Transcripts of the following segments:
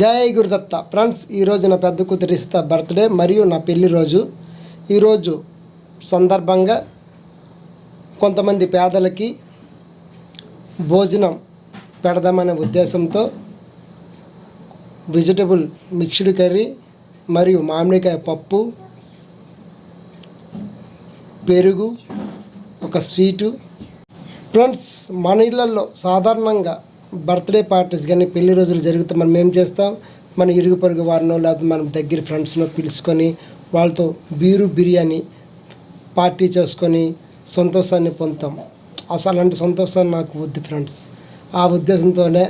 జై గురుదత్త. ఫ్రెండ్స్, ఈరోజు నా పెద్ద కూతురు ఇస్తా బర్త్డే మరియు నా పెళ్లి రోజు. ఈరోజు సందర్భంగా కొంతమంది పేదలకి భోజనం పెడదామనే ఉద్దేశంతో వెజిటబుల్ మిక్స్డ్ కర్రీ మరియు మామిడికాయ పప్పు, పెరుగు, ఒక స్వీటు. ఫ్రెండ్స్, మన ఇళ్ళల్లో సాధారణంగా బర్త్డే పార్టీస్ కానీ పెళ్లి రోజులు జరిగితే మనం ఏం చేస్తాం, మన ఇరుగు పొరుగు వారినో లేకపోతే మనం దగ్గర ఫ్రెండ్స్నో పిలుచుకొని వాళ్ళతో బిర్యానీ పార్టీ చేసుకొని సంతోషాన్ని పొందుతాం. అసలు అలాంటి సంతోషాన్ని నాకు వద్దు ఫ్రెండ్స్. ఆ ఉద్దేశంతోనే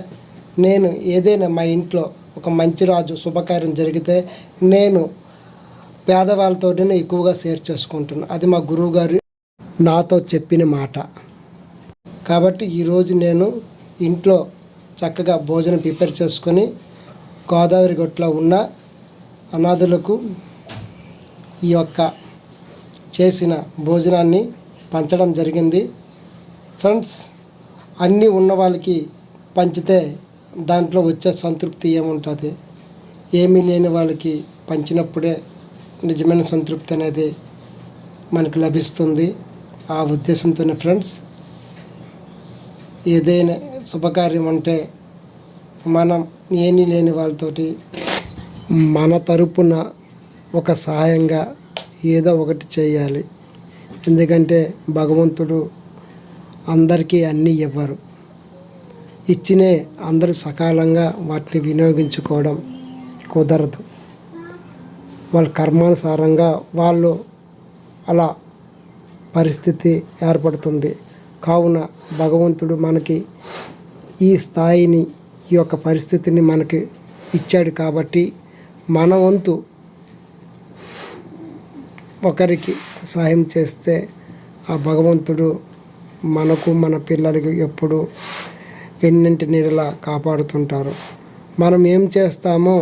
నేను ఏదైనా మా ఇంట్లో ఒక మంచి రోజు శుభకార్యం జరిగితే నేను పేదవాళ్ళతోనే ఎక్కువగా షేర్ చేసుకుంటున్నాను. అది మా గురువు గారు నాతో చెప్పిన మాట. కాబట్టి ఈరోజు నేను ఇంట్లో చక్కగా భోజనం ప్రిపేర్ చేసుకొని గోదావరి గట్టులో ఉన్న అనాథులకు ఈ యొక్క చేసిన భోజనాన్ని పంచడం జరిగింది. ఫ్రెండ్స్, అన్నీ ఉన్న వాళ్ళకి పంచితే దాంట్లో వచ్చే సంతృప్తి ఏముంటుంది? ఏమీ లేని వాళ్ళకి పంచినప్పుడే నిజమైన సంతృప్తి అనేది మనకు లభిస్తుంది. ఆ ఉద్దేశంతోనే ఫ్రెండ్స్, ఏదైనా శుభకార్యం అంటే మనం ఏమీ లేని వాళ్ళతోటి మన తరపున ఒక సహాయంగా ఏదో ఒకటి చేయాలి. ఎందుకంటే భగవంతుడు అందరికీ అన్నీ ఇవ్వరు. ఇచ్చినే అందరూ సకాలంగా వాటిని వినియోగించుకోవడం కుదరదు. వాళ్ళ కర్మానుసారంగా వాళ్ళు అలా పరిస్థితి ఏర్పడుతుంది. కావున భగవంతుడు మనకి ఈ స్థాయిని, ఈ యొక్క పరిస్థితిని మనకి ఇచ్చాడు. కాబట్టి మన వంతు ఒకరికి సహాయం చేస్తే ఆ భగవంతుడు మనకు మన పిల్లలకి ఎప్పుడు వెన్నంటి నీడలా కాపాడుతుంటారు. మనం ఏం చేస్తామో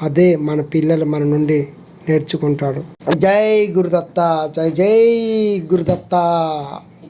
అదే మన పిల్లలు మన నుండి నేర్చుకుంటాడు. జై గురుదత్త, జై జై గురుదత్త.